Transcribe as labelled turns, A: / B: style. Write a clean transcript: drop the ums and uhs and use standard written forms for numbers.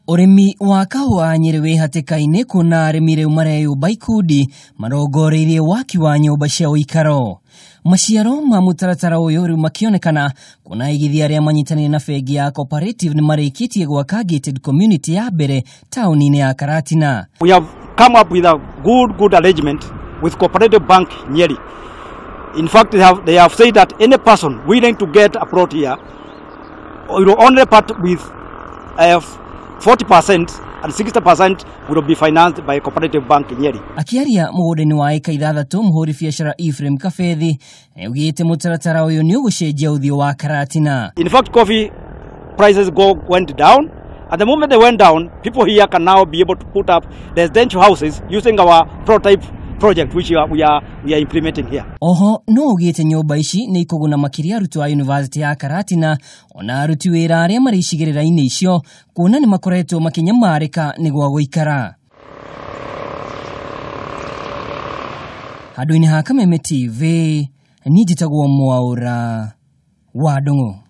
A: Urimi wa kahua Nyeri hatikaine kuna arĩmi rĩu mareyũmba ikundi marongoreirie waki wa nyũmba cia ũikaro. Maciaro ma mũtaratara ũyũ rĩu makĩonekana kuna igithia arĩa manyitanĩire na bengi ya Cooperative nĩ marĩkĩtie gwaka gated community ya mbere taũni-inĩ ya Karatina.
B: We have come up with a good arrangement with Cooperative Bank Nyeri. In fact, they have said that any person willing to get a plot here will only part with 40% and 60% will be financed by Cooperative Bank Nyeri.
A: Akiaria mũgũnda-inĩ wa eka 6 mũhũri biacara Ephraim Kabethi augĩte mũtaratara ũyũ nĩ ũgũcenjia ũthiũ wa Karatina.
B: In fact, coffee prices went down. At the moment they went down, people here can now be able to put up residential houses using our prototype project which we are implementing here.
A: Oho no ugĩte nyũmba ici nĩ ikũguna makĩria arutwo a University ya Karatina ona aruti wĩra arĩa marĩ icigĩrĩra-inĩ icio kuona nĩ makoretwo makĩnyamarĩka nĩ gwa gũikara. Handũ-inĩ ha Kameme TV, niĩ njĩtagwo Mwaũra wa Ndũng'ũ.